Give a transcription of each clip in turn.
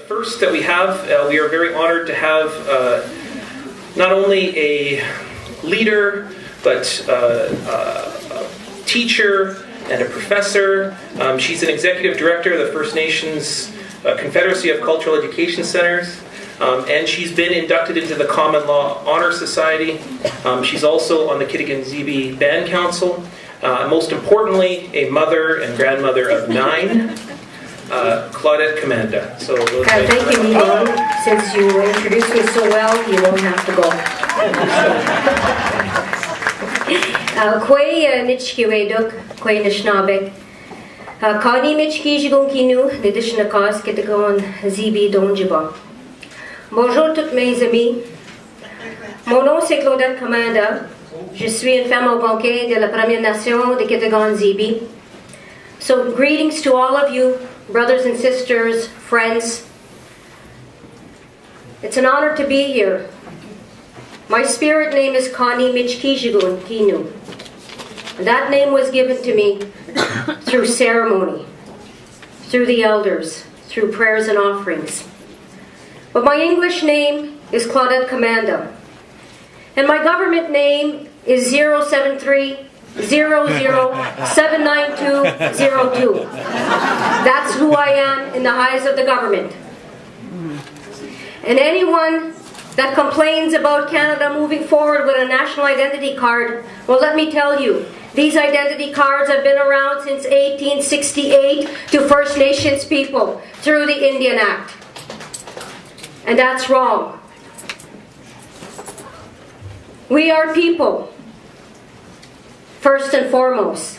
first that we have, we are very honored to have not only a leader, but a teacher and a professor. She's an executive director of the First Nations Confederacy of Cultural Education Centers, and she's been inducted into the Common Law Honor Society. She's also on the Kitigan-Ziibi Band Council. Most importantly, a mother and grandmother of 9, Claudette Commanda. So thank you, Niigaan. Since you introduced me so well, you won't have to go. Kway Niigaanwewidam Kway Nishnabek. Kani Michkijigon Kinu, Nidishnakas Kitigan Ziibi Donjiba. Bonjour toutes mes amis. Mon nom c'est Claudette Commanda. Je suis une femme algonquin de la Première Nation de Kitigan-Ziibi. So greetings to all of you, brothers and sisters, friends. It's an honor to be here. My spirit name is Kani Michkijigun Kinu. That name was given to me through ceremony, through the elders, through prayers and offerings. But my English name is Claudette Commanda. And my government name is 073-00-79202. That's who I am in the eyes of the government. And anyone that complains about Canada moving forward with a national identity card, well, let me tell you, these identity cards have been around since 1868 to First Nations people through the Indian Act. And that's wrong. We are people, first and foremost.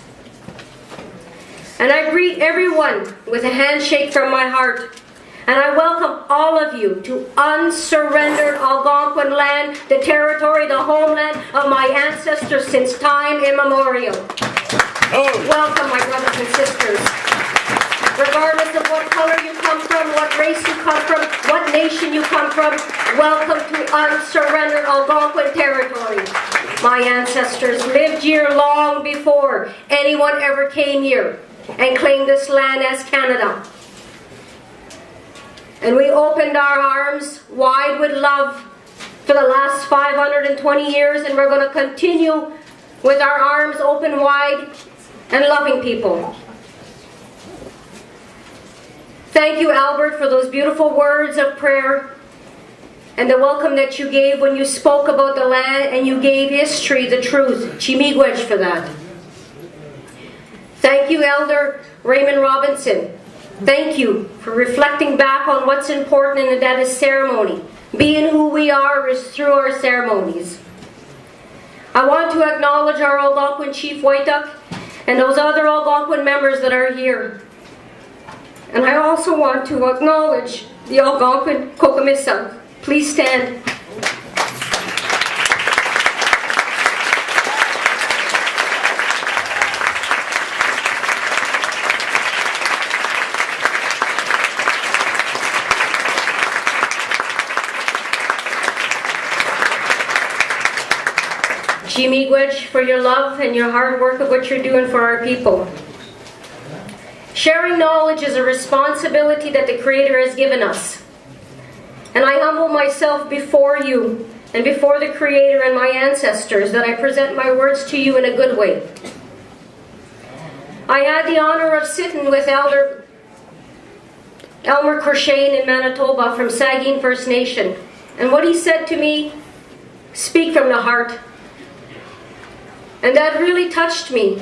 And I greet everyone with a handshake from my heart. And I welcome all of you to unsurrendered Algonquin land, the territory, the homeland of my ancestors since time immemorial. Welcome, my brothers and sisters. Regardless of what color you come from, what race you come from, what nation you come from, welcome to unsurrendered Algonquin territory. My ancestors lived here long before anyone ever came here and claimed this land as Canada. And we opened our arms wide with love for the last 520 years, and we're going to continue with our arms open wide and loving people. Thank you, Albert, for those beautiful words of prayer and the welcome that you gave when you spoke about the land and you gave history, the truth. Chimigwech for that. Thank you, Elder Raymond Robinson. Thank you for reflecting back on what's important, and that is ceremony. Being who we are is through our ceremonies. I want to acknowledge our Algonquin Chief Waitak and those other Algonquin members that are here. And I also want to acknowledge the Algonquin Kokomissang. Please stand. Chimigwech for your love and your hard work of what you're doing for our people. Sharing knowledge is a responsibility that the Creator has given us. And I humble myself before you and before the Creator and my ancestors that I present my words to you in a good way. I had the honor of sitting with Elder Elmer Crochane in Manitoba from Saugeen First Nation. And what he said to me, speak from the heart. And that really touched me,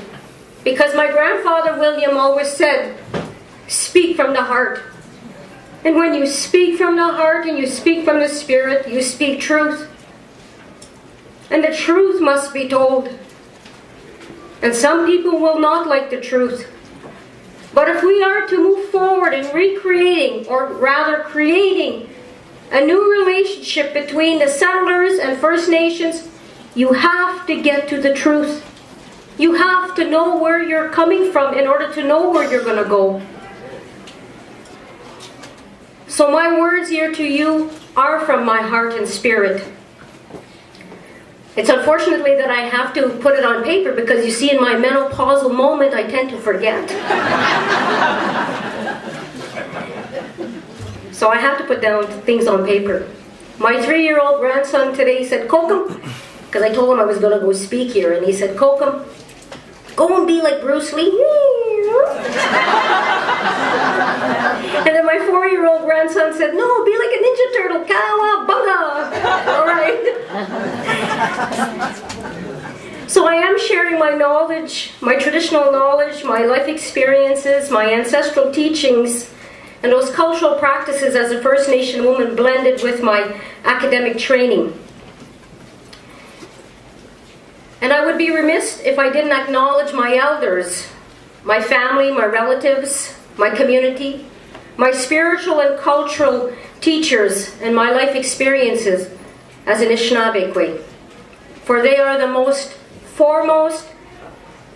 because my grandfather William always said, speak from the heart. And when you speak from the heart and you speak from the Spirit, you speak truth. And the truth must be told. And some people will not like the truth. But if we are to move forward in recreating, or rather creating, a new relationship between the settlers and First Nations, you have to get to the truth. You have to know where you're coming from in order to know where you're going to go. So my words here to you are from my heart and spirit. It's unfortunately that I have to put it on paper, because you see, in my menopausal moment I tend to forget. So I have to put down things on paper. My 3-year-old grandson today said, Kokum, because I told him I was going to go speak here, and he said, Kokum, go and be like Bruce Lee. And then my 4-year-old grandson said, no, be like a Ninja Turtle, Kawabunga. All right. So I am sharing my knowledge, my traditional knowledge, my life experiences, my ancestral teachings, and those cultural practices as a First Nation woman blended with my academic training. And I would be remiss if I didn't acknowledge my elders, my family, my relatives, my community, my spiritual and cultural teachers, and my life experiences as an Anishinaabe. For they are the foremost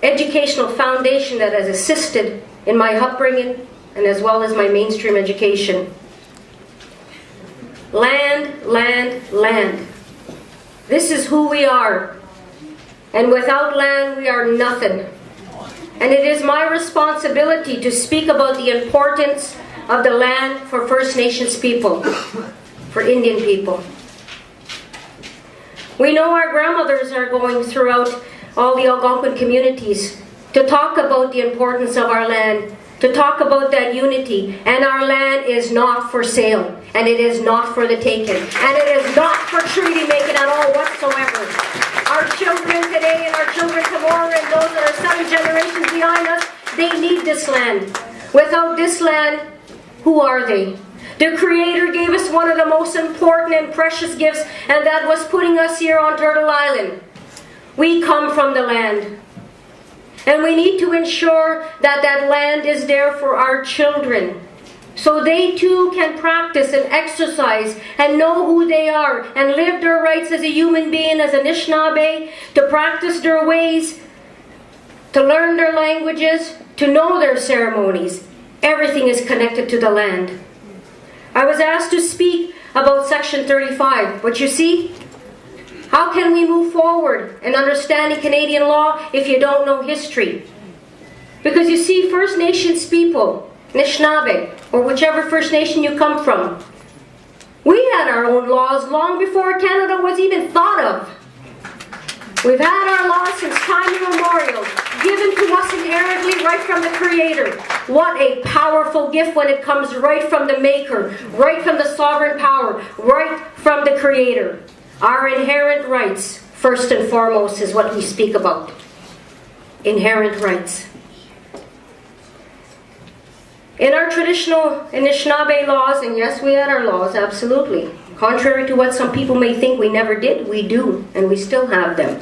educational foundation that has assisted in my upbringing and as well as my mainstream education. Land, land, land. This is who we are. And without land, we are nothing. And it is my responsibility to speak about the importance of the land for First Nations people, for Indian people. We know our grandmothers are going throughout all the Algonquin communities to talk about the importance of our land, to talk about that unity. And our land is not for sale, and it is not for the taking, and it is not for treaty making at all whatsoever. Our children today and our children tomorrow and those that are 7 generations behind us, they need this land. Without this land, who are they? The Creator gave us one of the most important and precious gifts, and that was putting us here on Turtle Island. We come from the land. And we need to ensure that that land is there for our children, so they too can practice and exercise and know who they are and live their rights as a human being, as an Anishinaabe, to practice their ways, to learn their languages, to know their ceremonies. Everything is connected to the land. I was asked to speak about Section 35, but you see, how can we move forward in understanding Canadian law if you don't know history? Because you see, First Nations people, Anishinaabe, or whichever First Nation you come from, we had our own laws long before Canada was even thought of. We've had our laws since time immemorial, given to us inherently right from the Creator. What a powerful gift when it comes right from the Maker, right from the sovereign power, right from the Creator. Our inherent rights, first and foremost, is what we speak about. Inherent rights. In our traditional Anishinaabe laws, and yes, we had our laws, absolutely. Contrary to what some people may think we never did, we do, and we still have them.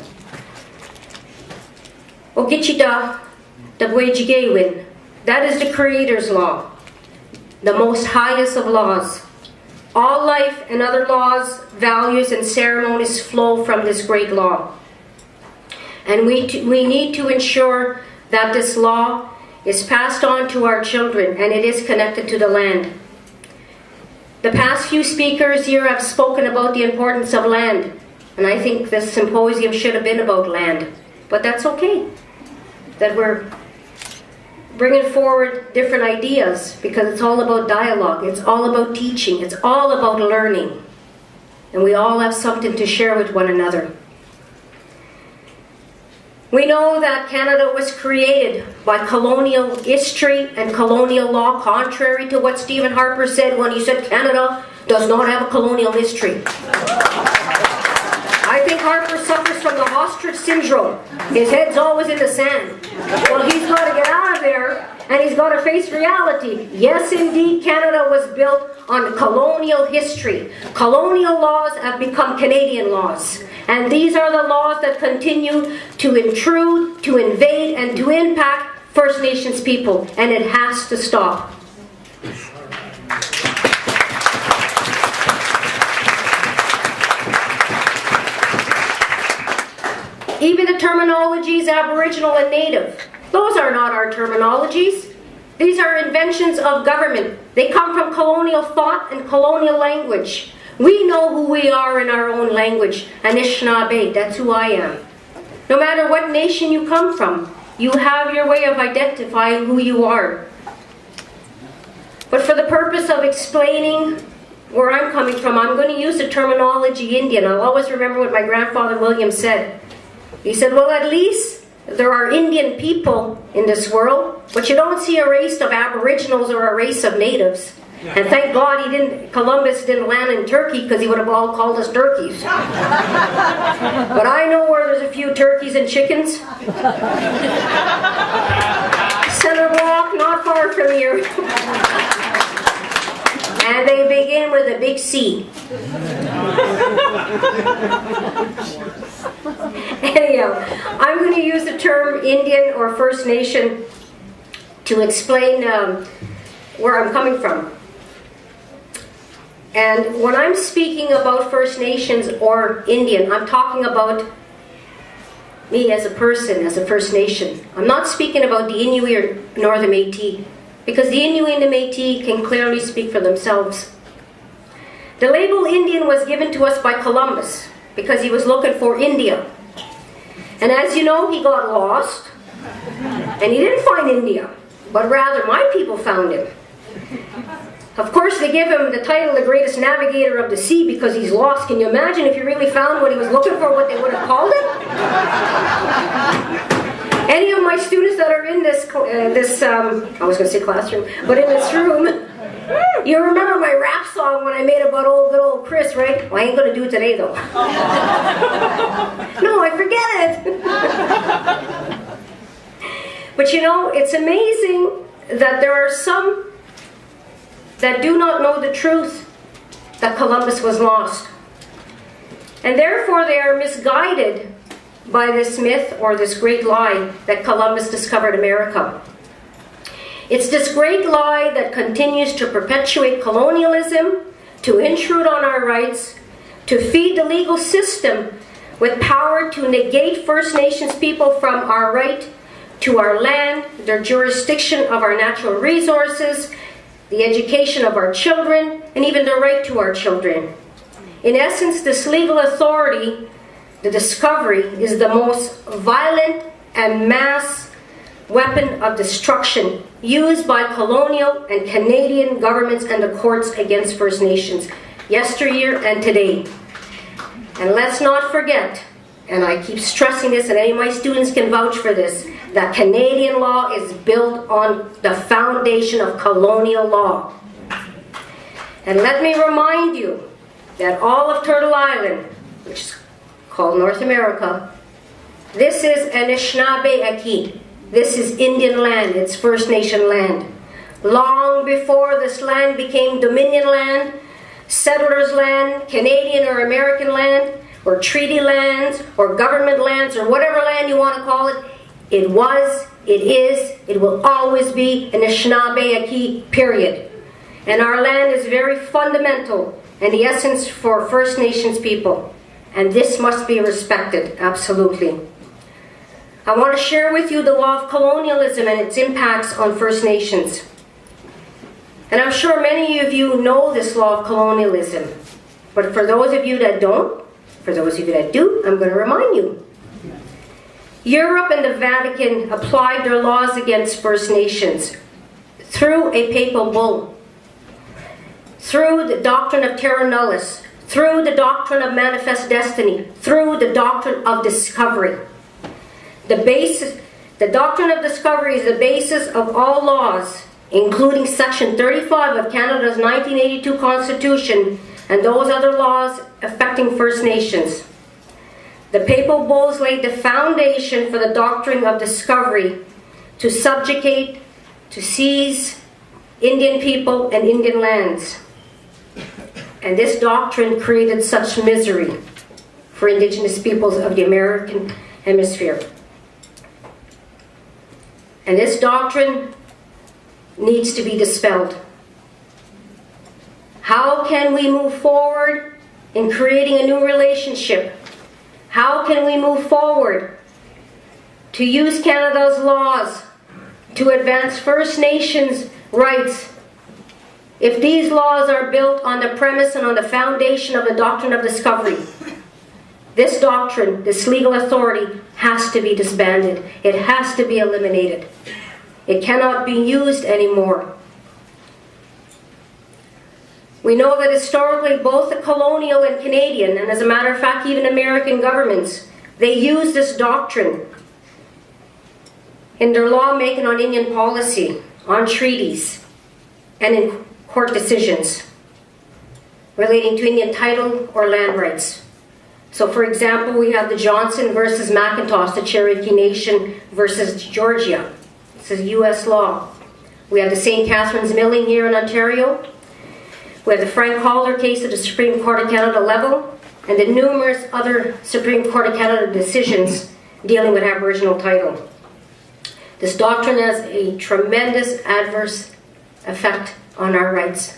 Ogichita Dabwejigewin, that is the Creator's law, the most highest of laws. All life and other laws, values, and ceremonies flow from this great law. And we need to ensure that this law is passed on to our children and it is connected to the land. The past few speakers here have spoken about the importance of land, and I think this symposium should have been about land. But that's okay, that we're bringing forward different ideas, because it's all about dialogue, it's all about teaching, it's all about learning. And we all have something to share with one another. We know that Canada was created by colonial history and colonial law, contrary to what Stephen Harper said when he said Canada does not have a colonial history. I think Harper suffers from the ostrich syndrome. His head's always in the sand. Well, he's got to get out of there, and he's got to face reality. Yes, indeed, Canada was built on colonial history. Colonial laws have become Canadian laws. And these are the laws that continue to intrude, to invade, and to impact First Nations people. And it has to stop. Even the terminologies Aboriginal and Native, those are not our terminologies. These are inventions of government. They come from colonial thought and colonial language. We know who we are in our own language. Anishinaabe, that's who I am. No matter what nation you come from, you have your way of identifying who you are. But for the purpose of explaining where I'm coming from, I'm going to use the terminology Indian. I'll always remember what my grandfather William said. He said, well, at least there are Indian people in this world, but you don't see a race of Aboriginals or a race of natives. And thank God Columbus didn't land in Turkey, because he would have all called us turkeys. But I know where there's a few turkeys and chickens. Center Block, not far from here. And they begin with a big C. Anyhow, I'm going to use the term Indian or First Nation to explain where I'm coming from. And when I'm speaking about First Nations or Indian, I'm talking about me as a person, as a First Nation. I'm not speaking about the Inuit nor the Métis, because the Inuit and the Métis can clearly speak for themselves. The label Indian was given to us by Columbus because he was looking for India. And as you know, he got lost, and he didn't find India, but rather my people found him. Of course, they give him the title, the greatest navigator of the sea, because he's lost. Can you imagine if he really found what he was looking for, what they would have called him? Any of my students that are in this I was going to say classroom, but in this room, you remember my rap song when I made about good old Chris, right? Well, I ain't going to do it today, though. No, I forget it. But you know, it's amazing that there are some that do not know the truth that Columbus was lost. And therefore they are misguided by this myth or this great lie that Columbus discovered America. It's this great lie that continues to perpetuate colonialism, to intrude on our rights, to feed the legal system with power to negate First Nations people from our right to our land, their jurisdiction of our natural resources, the education of our children, and even the right to our children. In essence, this legal authority, the discovery, is the most violent and mass weapon of destruction used by colonial and Canadian governments and the courts against First Nations, yesteryear and today. And let's not forget, and I keep stressing this, and any of my students can vouch for this, that Canadian law is built on the foundation of colonial law. And let me remind you that all of Turtle Island, which is called North America, this is Anishinaabe. This is Indian land, it's First Nation land. Long before this land became Dominion land, settlers land, Canadian or American land, or treaty lands, or government lands, or whatever land you want to call it, it was, it is, it will always be Anishinaabe, period. And our land is very fundamental and the essence for First Nations people. And this must be respected, absolutely. I want to share with you the law of colonialism and its impacts on First Nations. And I'm sure many of you know this law of colonialism. But for those of you that don't, for those of you that do, I'm going to remind you. Europe and the Vatican applied their laws against First Nations through a papal bull, through the doctrine of terra nullius, through the doctrine of manifest destiny, through the doctrine of discovery. The doctrine of discovery is the basis of all laws, including Section 35 of Canada's 1982 Constitution and those other laws affecting First Nations. The papal bulls laid the foundation for the doctrine of discovery to subjugate, to seize Indian people and Indian lands. And this doctrine created such misery for Indigenous peoples of the American hemisphere. And this doctrine needs to be dispelled. How can we move forward in creating a new relationship? How can we move forward to use Canada's laws to advance First Nations rights if these laws are built on the premise and on the foundation of the doctrine of discovery? This doctrine, this legal authority, has to be disbanded. It has to be eliminated. It cannot be used anymore. We know that historically both the colonial and Canadian, and as a matter of fact even American governments, they use this doctrine in their lawmaking on Indian policy, on treaties, and in court decisions relating to Indian title or land rights. So for example, we have the Johnson versus McIntosh, the Cherokee Nation versus Georgia. This is U.S. law. We have the St. Catharines Milling here in Ontario. We have the Frank Calder case at the Supreme Court of Canada level, and the numerous other Supreme Court of Canada decisions dealing with Aboriginal title. This doctrine has a tremendous adverse effect on our rights.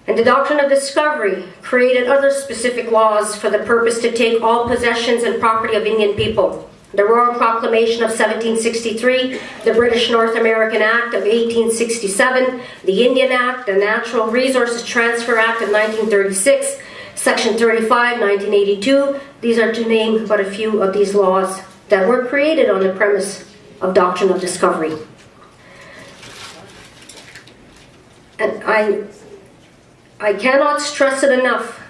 And the doctrine of discovery created other specific laws for the purpose to take all possessions and property of Indian people. The Royal Proclamation of 1763, the British North American Act of 1867, the Indian Act, the Natural Resources Transfer Act of 1936, Section 35, 1982. These are to name but a few of these laws that were created on the premise of doctrine of discovery. And I cannot stress it enough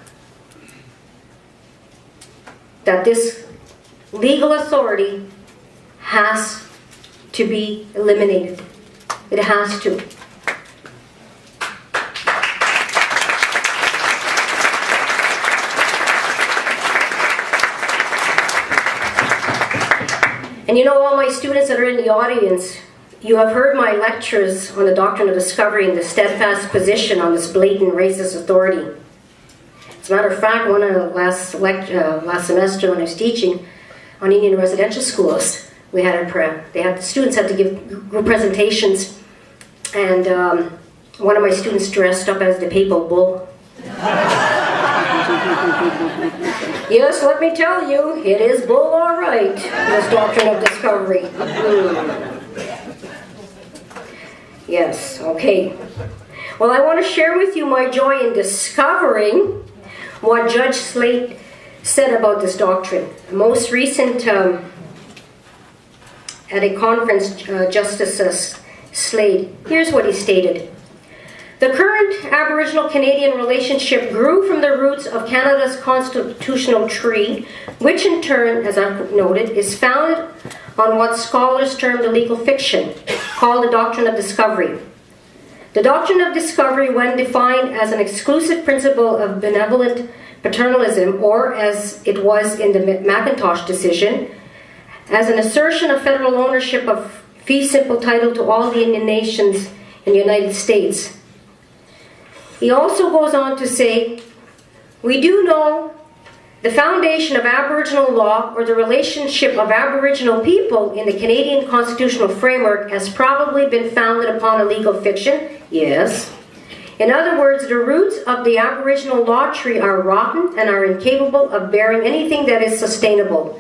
that this legal authority has to be eliminated. It has to. And you know, all my students that are in the audience, you have heard my lectures on the doctrine of discovery and the steadfast position on this blatant racist authority. As a matter of fact, one of the last semester when I was teaching on Indian residential schools, we had the students had to give group presentations, and one of my students dressed up as the papal bull. Yes, let me tell you, it is bull all right, this doctrine of discovery. Yes, okay. Well, I want to share with you my joy in discovering what Judge Slate said about this doctrine. Most recent, at a conference, Justice Slade, here's what he stated. The current Aboriginal-Canadian relationship grew from the roots of Canada's constitutional tree, which in turn, as I've noted, is founded on what scholars term the legal fiction, called the doctrine of discovery. The doctrine of discovery, when defined as an exclusive principle of benevolent paternalism, or as it was in the McIntosh decision, as an assertion of federal ownership of fee simple title to all the Indian nations in the United States. He also goes on to say, we do know the foundation of Aboriginal law, or the relationship of Aboriginal people in the Canadian constitutional framework, has probably been founded upon a legal fiction. Yes. In other words, the roots of the Aboriginal law tree are rotten and are incapable of bearing anything that is sustainable.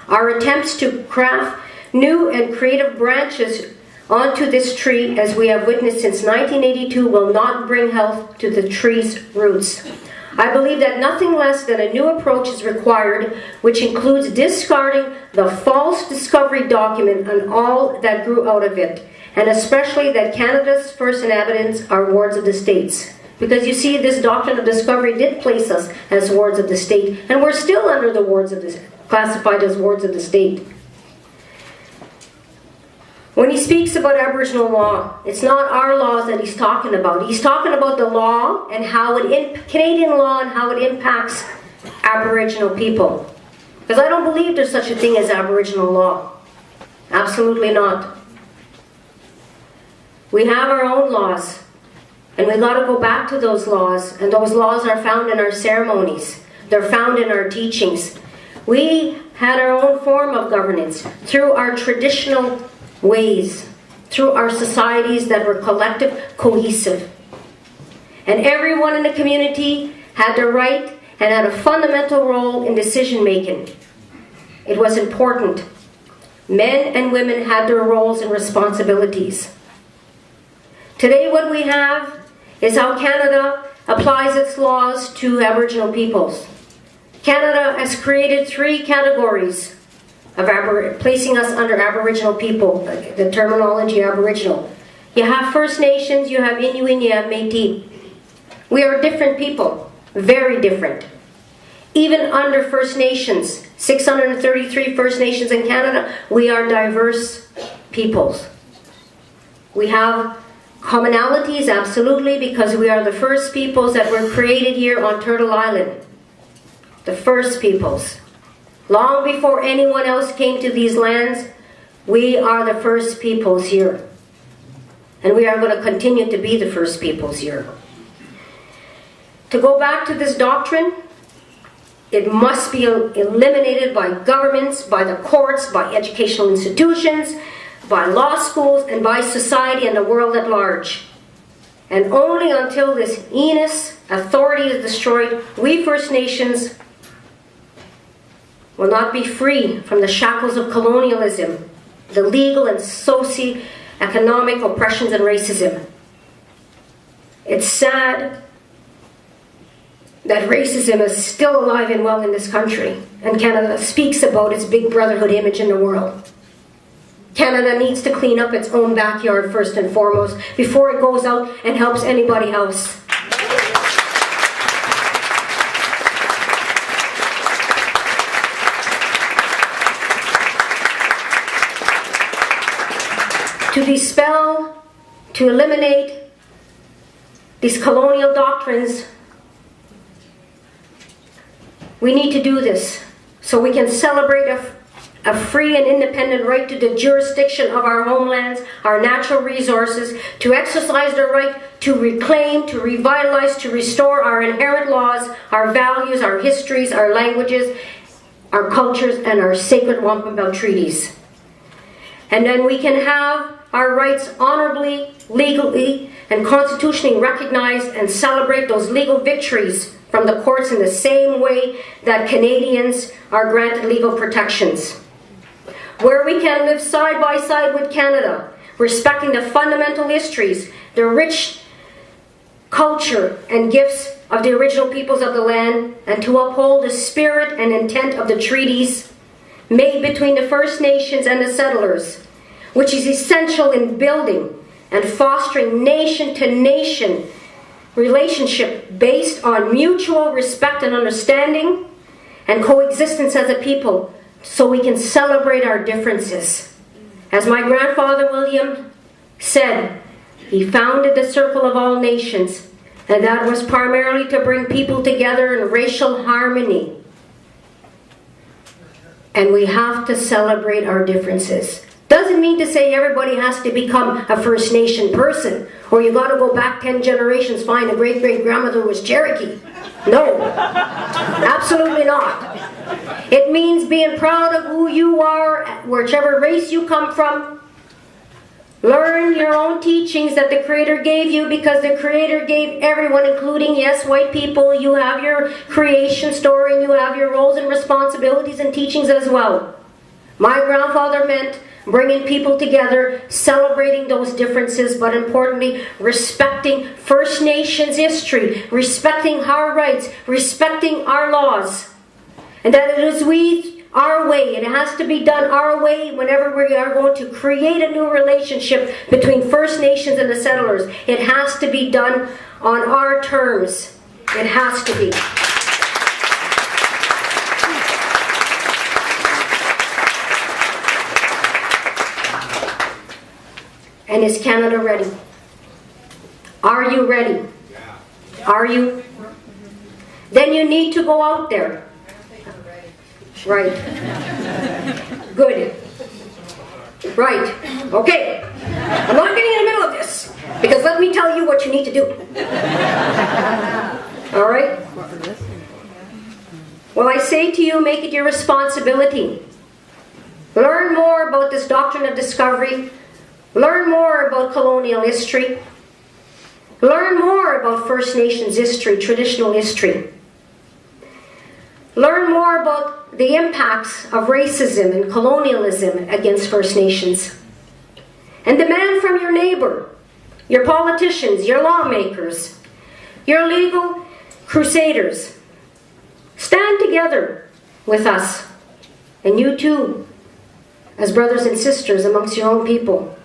Our attempts to craft new and creative branches onto this tree, as we have witnessed since 1982, will not bring health to the tree's roots. I believe that nothing less than a new approach is required, which includes discarding the false discovery document and all that grew out of it, and especially that Canada's first inhabitants are wards of the states. Because you see, this doctrine of discovery did place us as wards of the state, and we're still under the wards of the, classified as wards of the state. When he speaks about Aboriginal law, it's not our laws that he's talking about. He's talking about the law and how Canadian law and how it impacts Aboriginal people. Because I don't believe there's such a thing as Aboriginal law. Absolutely not. We have our own laws, and we got to go back to those laws, and those laws are found in our ceremonies. They're found in our teachings. We had our own form of governance through our traditional ways, through our societies that were collective, cohesive. And everyone in the community had the right and had a fundamental role in decision making. It was important. Men and women had their roles and responsibilities. Today what we have is how Canada applies its laws to Aboriginal peoples. Canada has created 3 categories of placing us under Aboriginal people, the terminology Aboriginal. You have First Nations, you have Inuit, you have Métis. We are different people, very different. Even under First Nations, 633 First Nations in Canada, we are diverse peoples. We have commonalities, absolutely, because we are the first peoples that were created here on Turtle Island. The first peoples. Long before anyone else came to these lands, we are the first peoples here. And we are going to continue to be the first peoples here. To go back to this doctrine, it must be eliminated by governments, by the courts, by educational institutions, by law schools, and by society and the world at large. And only until this heinous authority is destroyed, we First Nations will not be free from the shackles of colonialism, the legal and socio-economic oppressions and racism. It's sad that racism is still alive and well in this country, and Canada speaks about its big brotherhood image in the world. Canada needs to clean up its own backyard first and foremost before it goes out and helps anybody else. To dispel, to eliminate these colonial doctrines, we need to do this so we can celebrate a free and independent right to the jurisdiction of our homelands, our natural resources, to exercise the right to reclaim, to revitalize, to restore our inherent laws, our values, our histories, our languages, our cultures, and our sacred wampum belt treaties. And then we can have our rights honorably, legally, and constitutionally recognized and celebrate those legal victories from the courts in the same way that Canadians are granted legal protections. Where we can live side by side with Canada, respecting the fundamental histories, the rich culture and gifts of the original peoples of the land, and to uphold the spirit and intent of the treaties made between the First Nations and the settlers, which is essential in building and fostering nation-to-nation relationship based on mutual respect and understanding and coexistence as a people, so we can celebrate our differences. As my grandfather William said, he founded the Circle of All Nations, and that was primarily to bring people together in racial harmony. And we have to celebrate our differences. Doesn't mean to say everybody has to become a First Nation person, or you got to go back 10 generations, find a great-great-grandmother who was Cherokee. No, absolutely not. It means being proud of who you are, whichever race you come from. Learn your own teachings that the Creator gave you, because the Creator gave everyone, including, yes, white people. You have your creation story, and you have your roles and responsibilities and teachings as well. My grandfather meant bringing people together, celebrating those differences, but importantly, respecting First Nations history, respecting our rights, respecting our laws. And that it is our way, it has to be done our way whenever we are going to create a new relationship between First Nations and the settlers. It has to be done on our terms. It has to be. And is Canada ready? Are you ready? Are you? Then you need to go out there. Right. Good. Right. Okay. I'm not getting in the middle of this, because let me tell you what you need to do. All right? Well, I say to you, make it your responsibility. Learn more about this doctrine of discovery. Learn more about colonial history. Learn more about First Nations history, traditional history. Learn more about the impacts of racism and colonialism against First Nations. And demand from your neighbor, your politicians, your lawmakers, your legal crusaders, stand together with us, and you too, as brothers and sisters amongst your own people.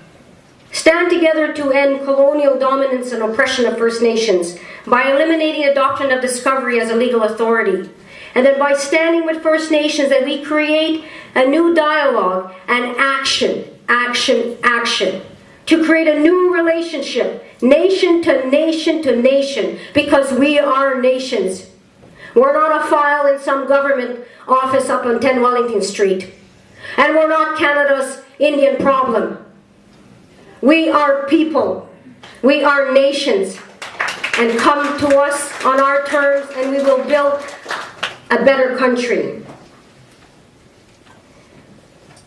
Stand together to end colonial dominance and oppression of First Nations by eliminating a doctrine of discovery as a legal authority. And then by standing with First Nations, that we create a new dialogue and action, action, action, to create a new relationship, nation to nation to nation, because we are nations. We're not a file in some government office up on 10 Wellington Street. And we're not Canada's Indian problem. We are people. We are nations. And come to us on our terms and we will build a better country.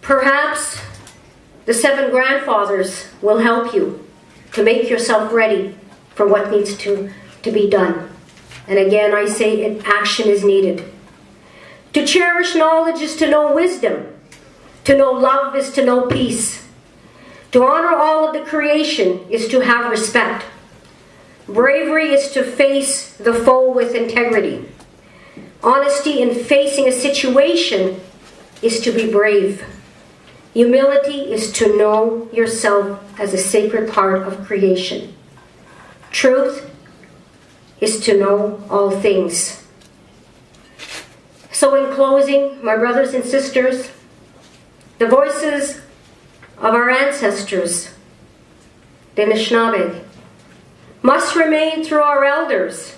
Perhaps the 7 grandfathers will help you to make yourself ready for what needs to be done. And again, I say action is needed. To cherish knowledge is to know wisdom. To know love is to know peace. To honor all of the creation is to have respect. Bravery is to face the foe with integrity. Honesty in facing a situation is to be brave. Humility is to know yourself as a sacred part of creation. Truth is to know all things. So in closing, my brothers and sisters, the voices of our ancestors, the Anishinaabe, must remain through our elders.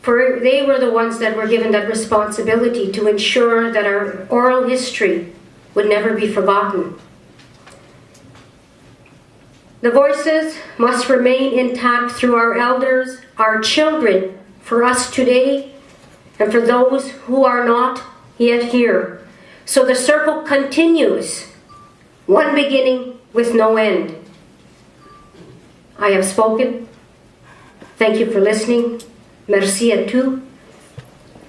For they were the ones that were given that responsibility to ensure that our oral history would never be forgotten. The voices must remain intact through our elders, our children, for us today, and for those who are not yet here. So the circle continues, one beginning with no end. I have spoken. Thank you for listening. Merci à tous.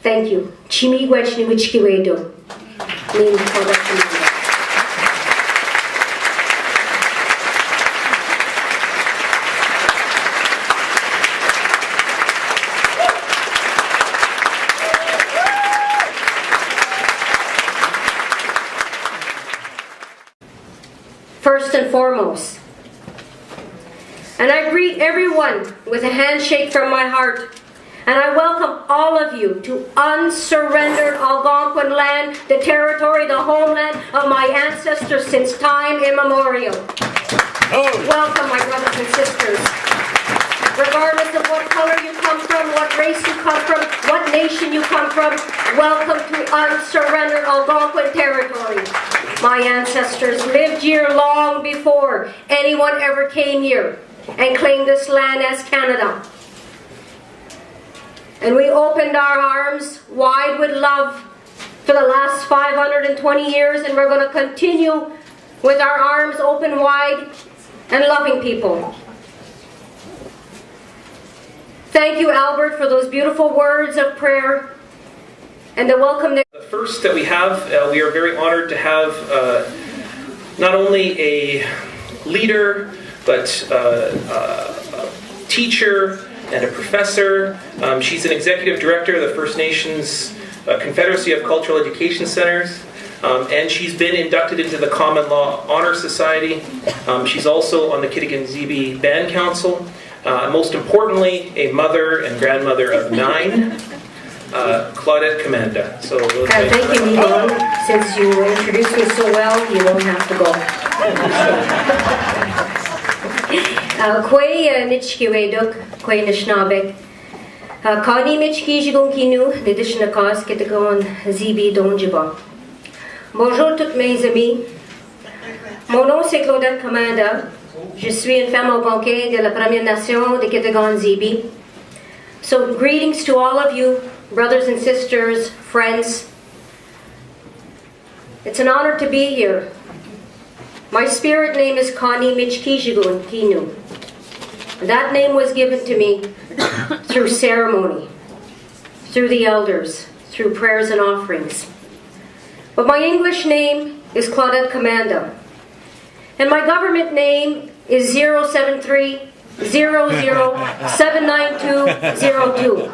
Thank you. Niigaanwewidam James. First and foremost, and I greet everyone with a handshake from my heart. And I welcome all of you to unsurrendered Algonquin land, the territory, the homeland of my ancestors since time immemorial. Oh. Welcome, my brothers and sisters. Regardless of what color you come from, what race you come from, what nation you come from, welcome to unsurrendered Algonquin territory. My ancestors lived here long before anyone ever came here and claimed this land as Canada. And we opened our arms wide with love for the last 520 years, and we're going to continue with our arms open wide and loving people. Thank you, Albert, for those beautiful words of prayer and the welcome. The first that we have, we are very honored to have not only a leader, but a teacher and a professor. She's an executive director of the First Nations Confederacy of Cultural Education Centers, and she's been inducted into the Common Law Honor Society. She's also on the Kitigan-Zibi Band Council. Most importantly, a mother and grandmother of 9, Claudette Commanda. So thank you, Niigaan. Since you introduced me so well, you won't have to go. Kwe Niigaanwewidam Kwe Anishinaabe. Kani Michkijigon Kinu, Nidishnakas Kitagon Zibi Donjiba. Bonjour toutes mes amis. Mon nom c'est Claudette Commanda. Je suis une femme algonquin de la Première Nation de Kitigan-Zibi. So greetings to all of you, brothers and sisters, friends. It's an honor to be here. My spirit name is Kani Michkijigun Kinu. That name was given to me through ceremony, through the elders, through prayers and offerings. But my English name is Claudette Commanda. And my government name is 073-00-79202.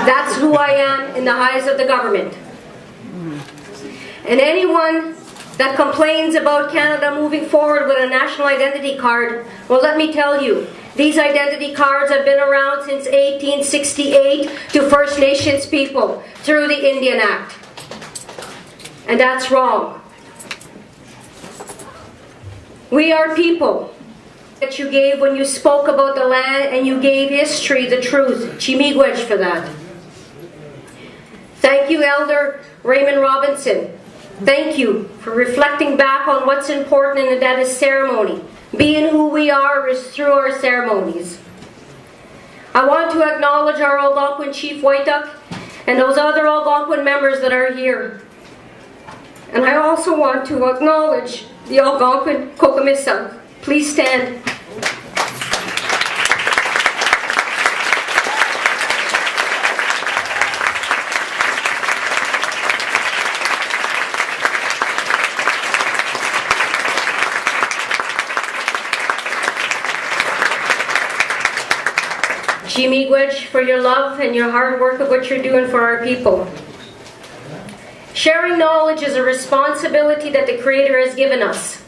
That's who I am in the eyes of the government. And anyone that complains about Canada moving forward with a national identity card. Well, let me tell you, these identity cards have been around since 1868 to First Nations people through the Indian Act. And that's wrong. We are people that you gave when you spoke about the land and you gave history the truth. Chimigwech for that. Thank you, Elder Raymond Robinson. Thank you for reflecting back on what's important in that is ceremony. Being who we are is through our ceremonies. I want to acknowledge our Algonquin Chief Waitak and those other Algonquin members that are here. And I also want to acknowledge the Algonquin Kokomissang. Please stand. Chimigwech for your love and your hard work of what you're doing for our people. Sharing knowledge is a responsibility that the Creator has given us.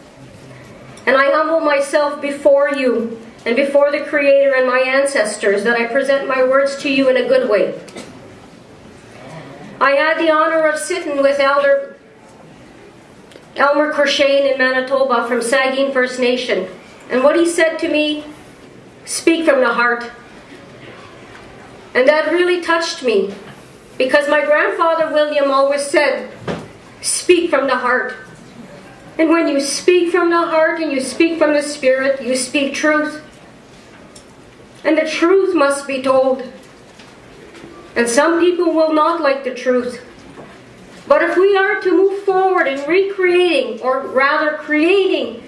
And I humble myself before you and before the Creator and my ancestors that I present my words to you in a good way. I had the honor of sitting with Elder Elmer Corshane in Manitoba from Sagin First Nation. And what he said to me, speak from the heart. And that really touched me, because my grandfather William always said, speak from the heart. And when you speak from the heart and you speak from the Spirit, you speak truth. And the truth must be told. And some people will not like the truth. But if we are to move forward in recreating, or rather creating,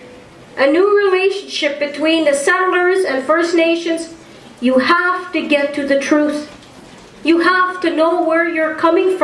a new relationship between the settlers and First Nations, you have to get to the truth. You have to know where you're coming from.